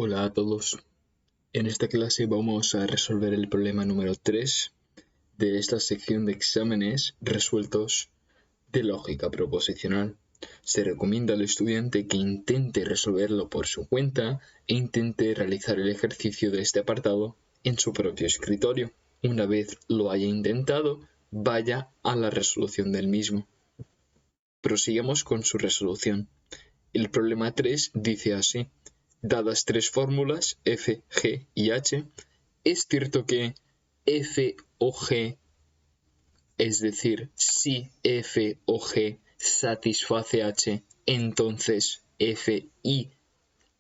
Hola a todos. En esta clase vamos a resolver el problema número 3 de esta sección de exámenes resueltos de lógica proposicional. Se recomienda al estudiante que intente resolverlo por su cuenta e intente realizar el ejercicio de este apartado en su propio escritorio. Una vez lo haya intentado, vaya a la resolución del mismo. Prosigamos con su resolución. El problema 3 dice así: dadas tres fórmulas, f, g y h, es cierto que f o g, es decir, si f o g satisface h, entonces f y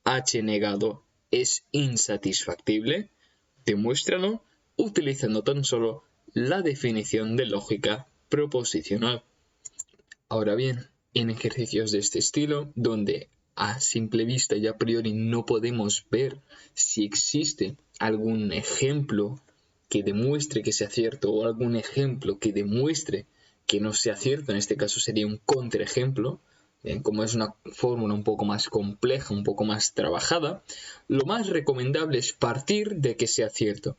h negado es insatisfactible. Demuéstralo utilizando tan solo la definición de lógica proposicional. Ahora bien, en ejercicios de este estilo, donde a simple vista y a priori no podemos ver si existe algún ejemplo que demuestre que sea cierto o algún ejemplo que demuestre que no sea cierto, en este caso sería un contraejemplo, como es una fórmula un poco más compleja, un poco más trabajada, lo más recomendable es partir de que sea cierto.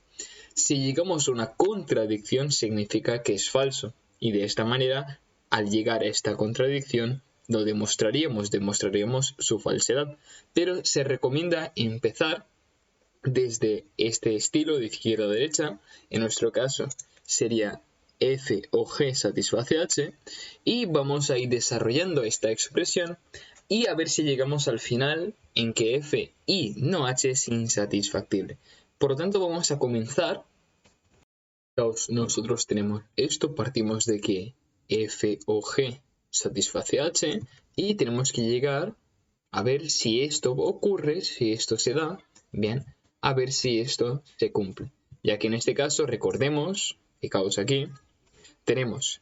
Si llegamos a una contradicción significa que es falso, y de esta manera, al llegar a esta contradicción, lo demostraríamos su falsedad, pero se recomienda empezar desde este estilo de izquierda a derecha. En nuestro caso sería f o g satisface h, y vamos a ir desarrollando esta expresión y a ver si llegamos al final en que f y no h es insatisfactible. Por lo tanto, vamos a comenzar. Nosotros tenemos esto, partimos de que f o g satisface h y tenemos que llegar a ver si esto ocurre, si esto se da, bien, a ver si esto se cumple. Ya que en este caso, recordemos, fijaos aquí, tenemos,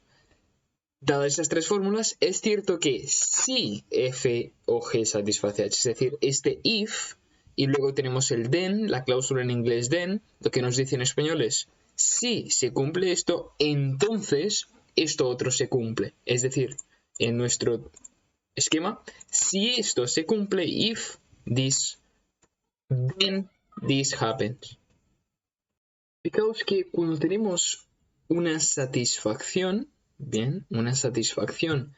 dadas estas tres fórmulas, es cierto que si f o g satisface h, es decir, este if, y luego tenemos el then, la cláusula en inglés then, lo que nos dice en español es: si se cumple esto, entonces esto otro se cumple. Es decir, en nuestro esquema, si esto se cumple, if this, then this happens. Fijaos que cuando tenemos una satisfacción, bien, una satisfacción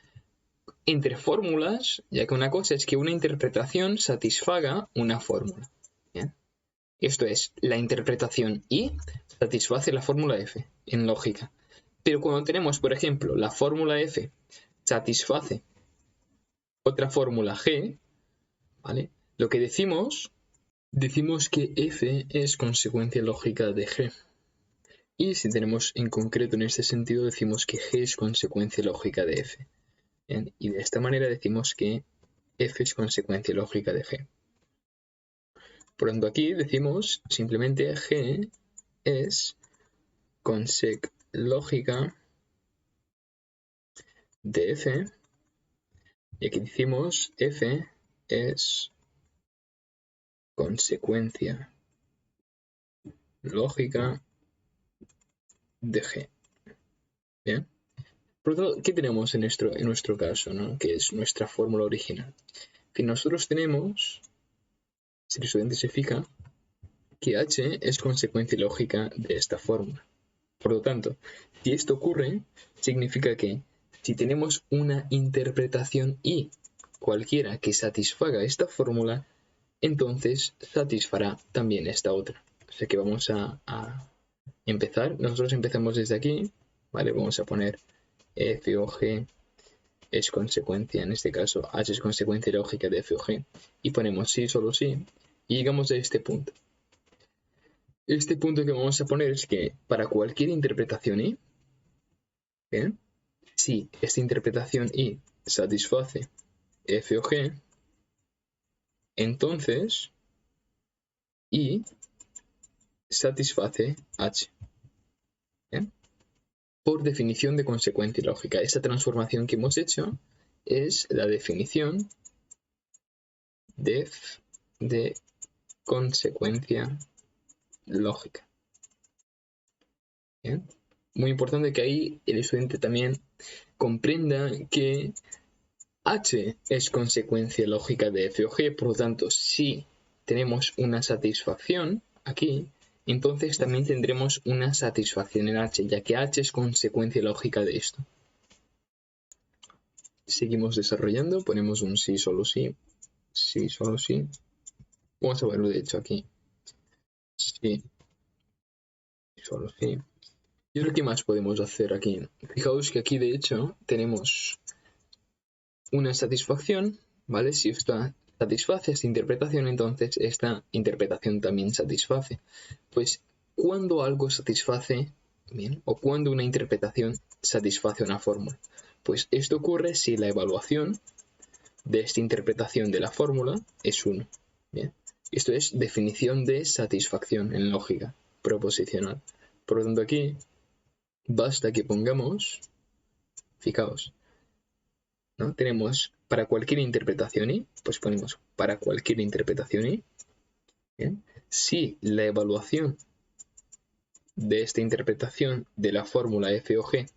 entre fórmulas, ya que una cosa es que una interpretación satisfaga una fórmula. Bien. Esto es, la interpretación y satisface la fórmula f en lógica. Pero cuando tenemos, por ejemplo, la fórmula f satisface otra fórmula g, ¿vale? Lo que decimos que f es consecuencia lógica de g. Y si tenemos en concreto en este sentido, decimos que g es consecuencia lógica de f. Bien, y de esta manera decimos que f es consecuencia lógica de g. Por lo tanto, aquí decimos simplemente g es consec lógica de f. Y aquí decimos f es consecuencia lógica de g. Bien. Por lo tanto, ¿qué tenemos en nuestro caso, ¿no? Que es nuestra fórmula original? Que nosotros tenemos, si el estudiante se fija, que h es consecuencia lógica de esta fórmula. Por lo tanto, si esto ocurre, significa que si tenemos una interpretación y cualquiera que satisfaga esta fórmula, entonces satisfará también esta otra. O sea que vamos a empezar. Nosotros empezamos desde aquí, ¿vale? Vamos a poner f o g es consecuencia, en este caso h es consecuencia lógica de f o g, y ponemos sí, solo sí, y llegamos a este punto. Este punto que vamos a poner es que para cualquier interpretación y, ¿bien? Si esta interpretación y satisface f o g, entonces y satisface h. ¿Bien? Por definición de consecuencia lógica. Esta transformación que hemos hecho es la definición de consecuencia lógica. ¿Bien? Muy importante que ahí el estudiante también comprenda que h es consecuencia lógica de f o g, por lo tanto, si tenemos una satisfacción aquí, entonces también tendremos una satisfacción en H, ya que H es consecuencia lógica de esto. Seguimos desarrollando, ponemos un sí, solo sí, sí, solo sí. Vamos a verlo de hecho aquí. Sí, solo sí. Y ahora, ¿qué más podemos hacer aquí? Fijaos que aquí de hecho tenemos una satisfacción, ¿vale? Si esta satisface esta interpretación, entonces esta interpretación también satisface. Pues cuando algo satisface, bien, o cuando una interpretación satisface una fórmula. Pues esto ocurre si la evaluación de esta interpretación de la fórmula es 1. Bien. Esto es definición de satisfacción en lógica proposicional. Por lo tanto, aquí basta que pongamos, fijaos, ¿no? Tenemos para cualquier interpretación y, pues ponemos para cualquier interpretación y, ¿bien? Si la evaluación de esta interpretación de la fórmula f o g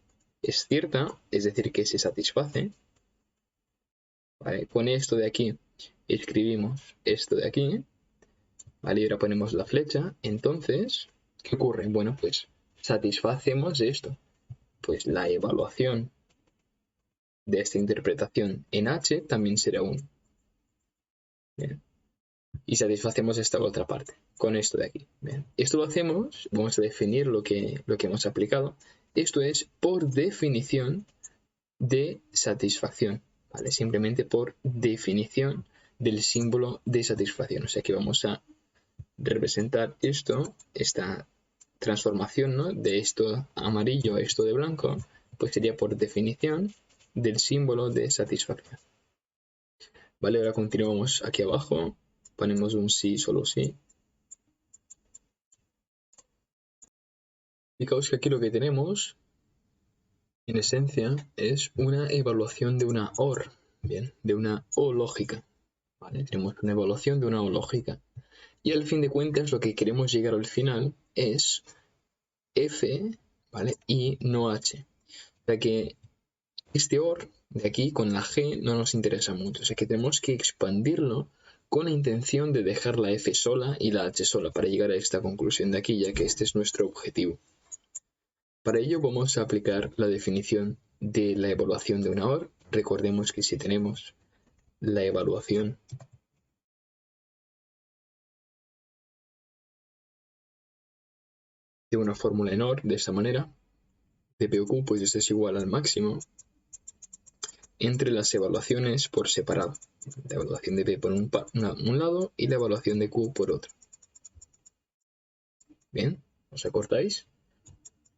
es cierta, es decir, que se satisface, ¿vale? Con esto de aquí escribimos esto de aquí, ¿vale? Y ahora ponemos la flecha. Entonces, ¿qué ocurre? Bueno, pues satisfacemos esto. Pues la evaluación de esta interpretación en H también será 1. Bien. Y satisfacemos esta otra parte con esto de aquí. Bien. Esto lo hacemos, vamos a definir lo que hemos aplicado. Esto es por definición de satisfacción, ¿vale? Simplemente por definición del símbolo de satisfacción. O sea que vamos a representar esto, esta transformación, ¿no? De esto amarillo a esto de blanco, pues sería por definición del símbolo de satisfacción. Vale, ahora continuamos aquí abajo, ponemos un sí, solo sí. Fijaos que aquí lo que tenemos, en esencia, es una evaluación de una OR, bien, de una O lógica. ¿Vale? Tenemos una evaluación de una O lógica. Y al fin de cuentas, lo que queremos llegar al final es F, ¿vale? Y no H. O sea que este OR de aquí con la G no nos interesa mucho. O sea que tenemos que expandirlo con la intención de dejar la F sola y la H sola para llegar a esta conclusión de aquí, ya que este es nuestro objetivo. Para ello vamos a aplicar la definición de la evaluación de una OR. Recordemos que si tenemos la evaluación de una fórmula en OR de esta manera, de P o Q, pues esto es igual al máximo entre las evaluaciones por separado. La evaluación de P por un lado y la evaluación de Q por otro. Bien, ¿os acordáis?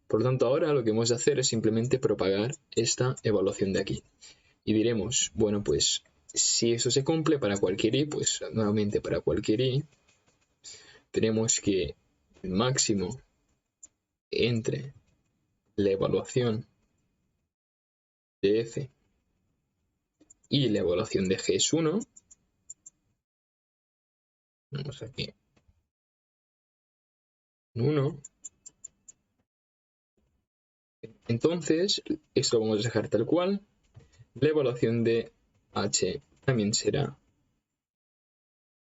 Por lo tanto, ahora lo que vamos a hacer es simplemente propagar esta evaluación de aquí. Y diremos, bueno, pues si eso se cumple para cualquier i, pues nuevamente para cualquier i, tenemos que el máximo entre la evaluación de f y la evaluación de g es 1. Vamos aquí. 1. Entonces, esto lo vamos a dejar tal cual. La evaluación de h también será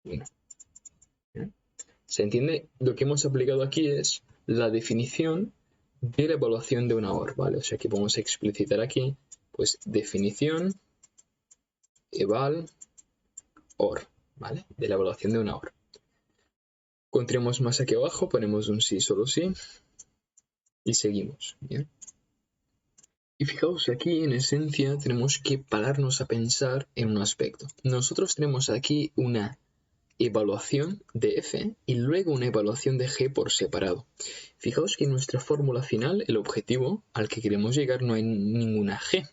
1. ¿Se entiende? Lo que hemos aplicado aquí es la definición de la evaluación de una OR, ¿vale? O sea que vamos a explicitar aquí, pues, definición eval OR, ¿vale? De la evaluación de una OR. Continuamos más aquí abajo, ponemos un sí, solo sí, y seguimos, ¿bien? Y fijaos que aquí, en esencia, tenemos que pararnos a pensar en un aspecto. Nosotros tenemos aquí una evaluación de f y luego una evaluación de g por separado. Fijaos que en nuestra fórmula final, el objetivo al que queremos llegar no hay ninguna g,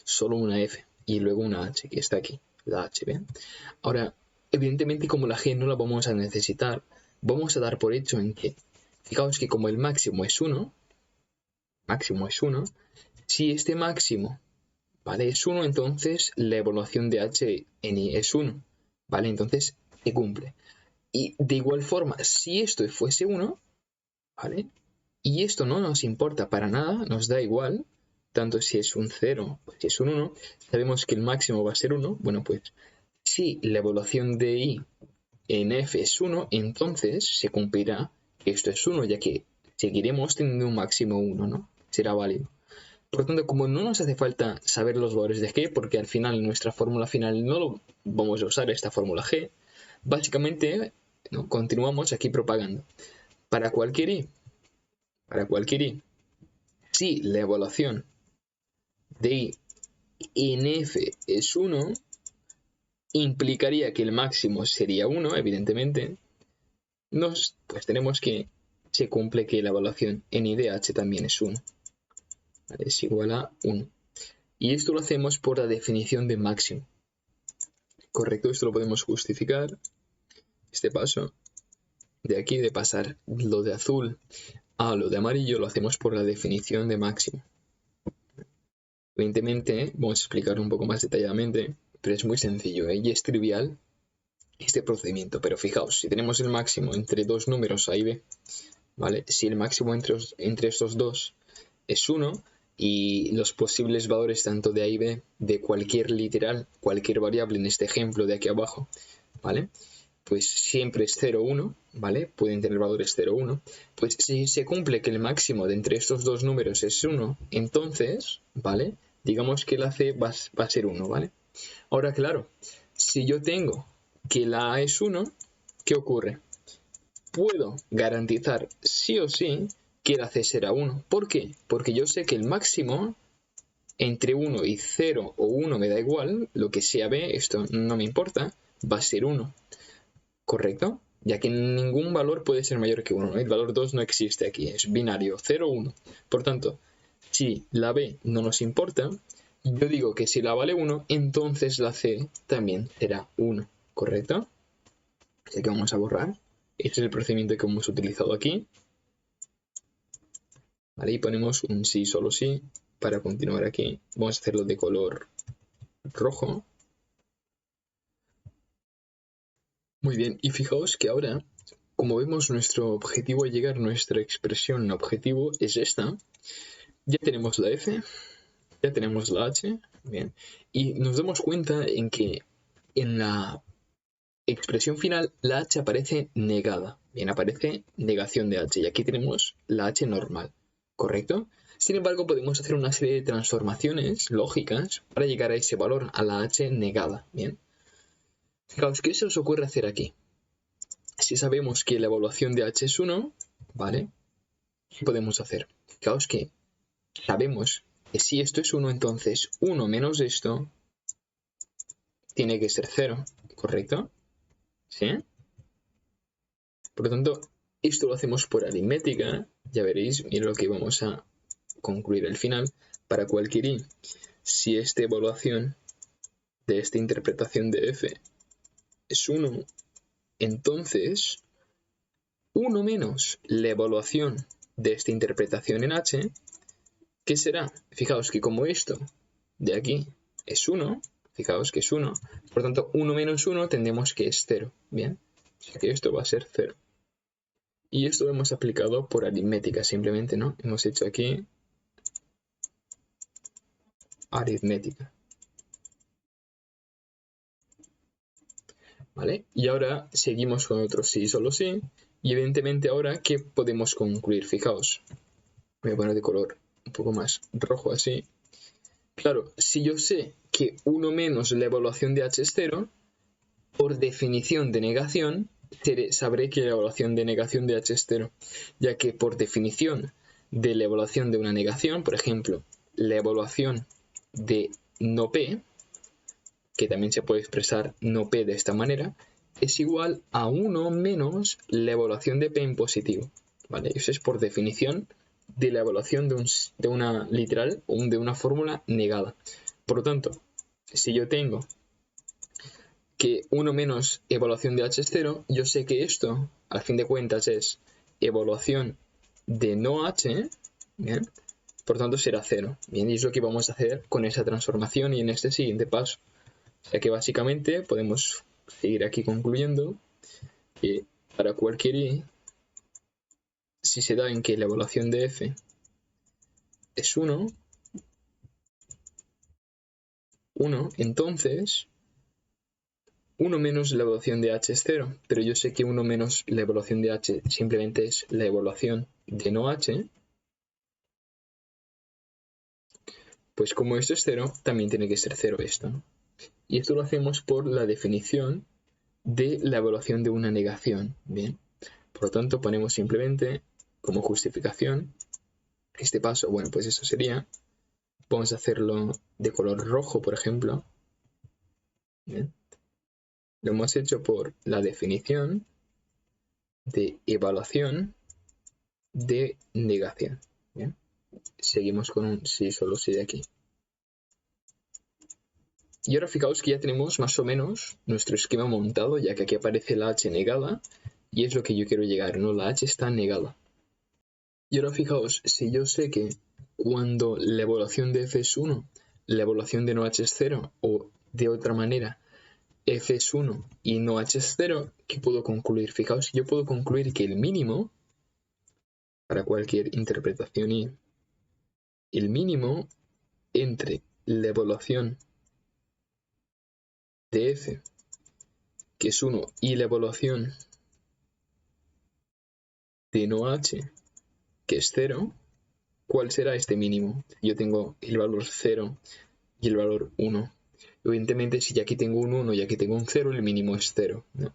solo una f y luego una h, que está aquí, la h, ¿bien? Ahora, evidentemente como la g no la vamos a necesitar, vamos a dar por hecho en que, fijaos que como el máximo es 1, si este máximo, ¿vale? Es 1, entonces la evaluación de h en i es 1, ¿vale? Entonces se cumple. Y de igual forma, si esto fuese 1, ¿vale? Y esto no nos importa para nada, nos da igual, tanto si es un 0 o si es un 1, sabemos que el máximo va a ser 1, bueno, pues si la evaluación de i en f es 1, entonces se cumplirá que esto es 1, ya que seguiremos teniendo un máximo 1, ¿no? Será válido. Por lo tanto, como no nos hace falta saber los valores de g, porque al final en nuestra fórmula final no lo vamos a usar esta fórmula g, básicamente, ¿no?, continuamos aquí propagando. Para cualquier i, si la evaluación de i en f es 1, implicaría que el máximo sería 1, evidentemente. Pues tenemos que se cumple que la evaluación en i de h también es 1. ¿Vale? Es igual a 1. Y esto lo hacemos por la definición de máximo. Correcto, esto lo podemos justificar. Este paso de aquí, de pasar lo de azul a lo de amarillo, lo hacemos por la definición de máximo. Evidentemente, vamos a explicarlo un poco más detalladamente, pero es muy sencillo, ¿eh? Y es trivial este procedimiento. Pero fijaos, si tenemos el máximo entre dos números A y B, ¿vale? Si el máximo entre estos dos es 1 y los posibles valores tanto de A y B de cualquier literal, cualquier variable en este ejemplo de aquí abajo, ¿vale?, pues siempre es 0, 1, ¿vale? Pueden tener valores 0, 1. Pues si se cumple que el máximo de entre estos dos números es 1, entonces, ¿vale?, digamos que la C va a ser 1, ¿vale? Ahora, claro, si yo tengo que la A es 1, ¿qué ocurre? Puedo garantizar sí o sí que la C será 1. ¿Por qué? Porque yo sé que el máximo entre 1 y 0 o 1 me da igual, lo que sea B, esto no me importa, va a ser 1. ¿Correcto? Ya que ningún valor puede ser mayor que 1, ¿no? El valor 2 no existe aquí, es binario, 0 o 1. Por tanto, si la B no nos importa, yo digo que si la vale 1, entonces la C también será 1, ¿correcto? Así que vamos a borrar. Este es el procedimiento que hemos utilizado aquí. Vale, y ponemos un sí, solo sí. Para continuar aquí, vamos a hacerlo de color rojo. Muy bien, y fijaos que ahora, como vemos, nuestro objetivo al llegar, nuestra expresión objetivo es esta. Ya tenemos la f, ya tenemos la h, bien, y nos damos cuenta en que en la expresión final la h aparece negada, bien, aparece negación de h, y aquí tenemos la h normal, ¿correcto? Sin embargo, podemos hacer una serie de transformaciones lógicas para llegar a ese valor, a la h negada, bien. Fijaos, ¿qué se os ocurre hacer aquí? Si sabemos que la evaluación de h es 1, ¿vale? ¿Qué podemos hacer? Fijaos que sabemos que si esto es 1, entonces 1 menos esto tiene que ser 0, ¿correcto? ¿Sí? Por lo tanto, esto lo hacemos por aritmética, ya veréis, mira lo que vamos a concluir al final. Para cualquier i, si esta evaluación de esta interpretación de f es 1, entonces 1 menos la evaluación de esta interpretación en h, ¿qué será? Fijaos que como esto de aquí es 1, fijaos que es 1, por tanto 1 menos 1 tendremos que es 0, ¿bien? O sea que esto va a ser 0. Y esto lo hemos aplicado por aritmética simplemente, ¿no? Hemos hecho aquí aritmética. ¿Vale? Y ahora seguimos con otro sí, solo sí. Y evidentemente ahora, ¿qué podemos concluir? Fijaos. Voy a poner de color un poco más rojo así. Claro, si yo sé que 1 menos la evaluación de h es 0, por definición de negación, sabré que la evaluación de negación de h es 0, ya que por definición de la evaluación de una negación, por ejemplo, la evaluación de no p, que también se puede expresar no p de esta manera, es igual a 1 menos la evaluación de p en positivo, ¿vale? Eso es por definición de la evaluación de una literal o de una fórmula negada. Por lo tanto, si yo tengo que 1 menos evaluación de h es 0, yo sé que esto, al fin de cuentas, es evaluación de no h, ¿bien? Por tanto será 0, ¿bien? Y es lo que vamos a hacer con esa transformación y en este siguiente paso. O sea que básicamente podemos seguir aquí concluyendo que para cualquier i, si se da en que la evaluación de f es 1, entonces 1 menos la evaluación de h es 0, pero yo sé que 1 menos la evaluación de h simplemente es la evaluación de no h, pues como esto es 0, también tiene que ser 0 esto, ¿no? Y esto lo hacemos por la definición de la evaluación de una negación, ¿bien? Por lo tanto, ponemos simplemente como justificación este paso. Bueno, pues eso sería, vamos a hacerlo de color rojo, por ejemplo. ¿Bien? Lo hemos hecho por la definición de evaluación de negación. ¿Bien? Seguimos con un sí, solo sí de aquí. Y ahora fijaos que ya tenemos más o menos nuestro esquema montado, ya que aquí aparece la h negada, y es lo que yo quiero llegar, ¿no? La h está negada. Y ahora fijaos, si yo sé que cuando la evaluación de f es 1, la evaluación de no h es 0, o de otra manera, f es 1 y no h es 0, ¿qué puedo concluir? Fijaos, yo puedo concluir que el mínimo, para cualquier interpretación y el mínimo entre la evaluación de f, que es 1, y la evaluación de no h, que es 0, ¿cuál será este mínimo? Yo tengo el valor 0 y el valor 1. Evidentemente, si ya aquí tengo un 1 y aquí tengo un 0, el mínimo es 0, ¿no?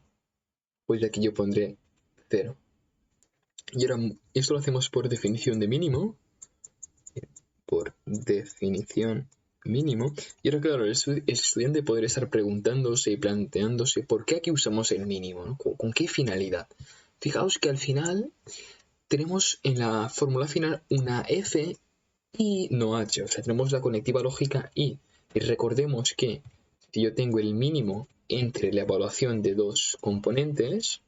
Pues aquí yo pondré 0. Y ahora esto lo hacemos por definición de mínimo. Por definición mínimo. Y ahora, claro, el estudiante podría estar preguntándose y planteándose por qué aquí usamos el mínimo, ¿no? ¿Con qué finalidad? Fijaos que al final tenemos en la fórmula final una f y no h, o sea, tenemos la conectiva lógica y recordemos que si yo tengo el mínimo entre la evaluación de dos componentes,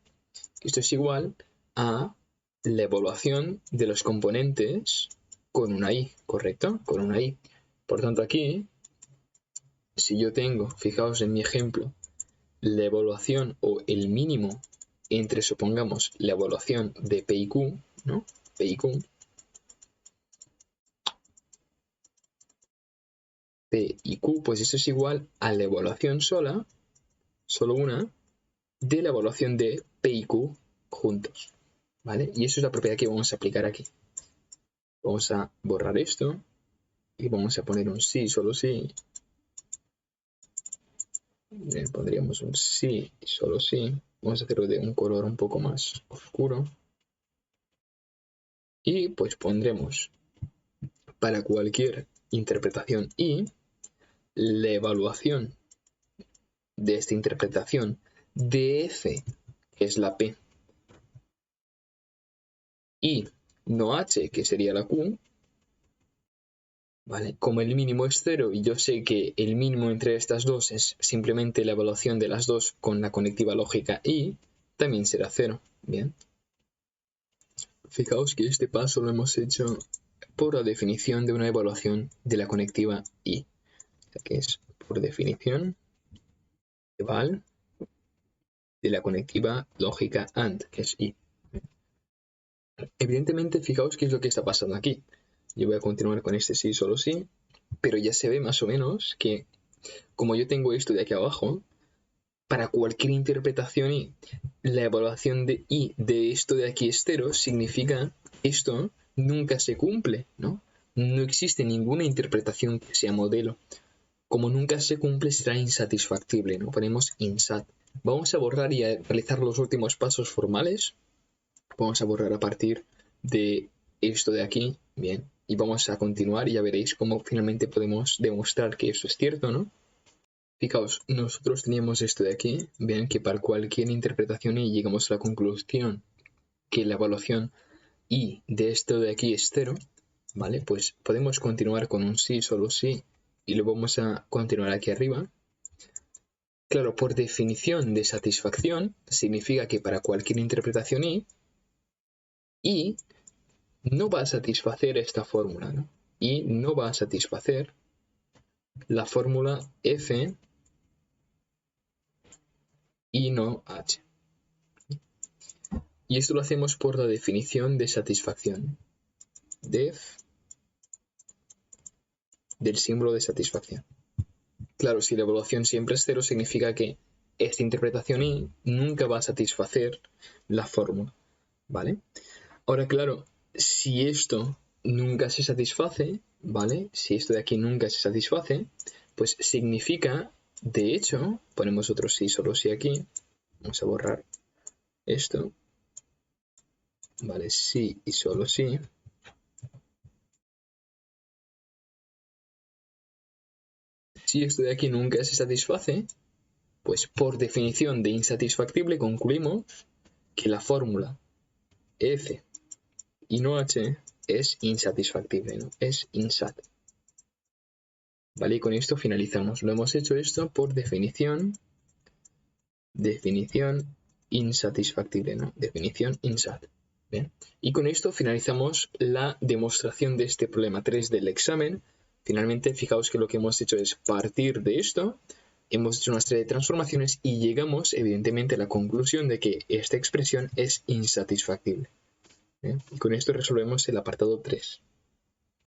esto es igual a la evaluación de los componentes con una i, ¿correcto? Con una i. Por tanto, aquí, si yo tengo, fijaos en mi ejemplo, la evaluación o el mínimo entre, supongamos, la evaluación de P y Q, ¿no? P y Q, P y Q, pues eso es igual a la evaluación sola, solo una, de la evaluación de P y Q juntos, ¿vale? Y eso es la propiedad que vamos a aplicar aquí. Vamos a borrar esto y vamos a poner un sí, solo sí. Pondríamos un sí, solo sí. Vamos a hacerlo de un color un poco más oscuro. Y pues pondremos para cualquier interpretación y la evaluación de esta interpretación de f, que es la p, y no h, que sería la q, ¿vale? Como el mínimo es 0 y yo sé que el mínimo entre estas dos es simplemente la evaluación de las dos con la conectiva lógica y, también será 0. Bien. Fijaos que este paso lo hemos hecho por la definición de una evaluación de la conectiva y, que es por definición eval de la conectiva lógica AND, que es y. Evidentemente, fijaos qué es lo que está pasando aquí. Yo voy a continuar con este sí, solo sí, pero ya se ve más o menos que, como yo tengo esto de aquí abajo, para cualquier interpretación y la evaluación de y de esto de aquí es 0 significa que esto nunca se cumple, ¿no? No existe ninguna interpretación que sea modelo. Como nunca se cumple, será insatisfactible, ¿no? Ponemos insat. Vamos a borrar y a realizar los últimos pasos formales. Vamos a borrar a partir de esto de aquí, bien, y vamos a continuar y ya veréis cómo finalmente podemos demostrar que esto es cierto, ¿no? Fijaos, nosotros teníamos esto de aquí, vean que para cualquier interpretación y llegamos a la conclusión que la evaluación y de esto de aquí es 0, ¿vale? Pues podemos continuar con un sí, solo sí, y lo vamos a continuar aquí arriba. Claro, por definición de satisfacción, significa que para cualquier interpretación y no va a satisfacer esta fórmula, ¿no? Y no va a satisfacer la fórmula f y no h. Y esto lo hacemos por la definición de satisfacción. Def del símbolo de satisfacción. Claro, si la evaluación siempre es 0, significa que esta interpretación y nunca va a satisfacer la fórmula, ¿vale? Ahora, claro, si esto nunca se satisface, ¿vale? Si esto de aquí nunca se satisface, pues significa, de hecho, ponemos otro sí, solo sí aquí, vamos a borrar esto, ¿vale? Sí y solo sí. Si esto de aquí nunca se satisface, pues por definición de insatisfactible concluimos que la fórmula F y no H es insatisfactible, ¿no? Es insat. ¿Vale? Y con esto finalizamos. Lo hemos hecho esto por definición insatisfactible, ¿no? Definición insat. ¿Bien? Y con esto finalizamos la demostración de este problema 3 del examen. Finalmente, fijaos que lo que hemos hecho es partir de esto, hemos hecho una serie de transformaciones y llegamos, evidentemente, a la conclusión de que esta expresión es insatisfactible. ¿Bien? Y con esto resolvemos el apartado 3.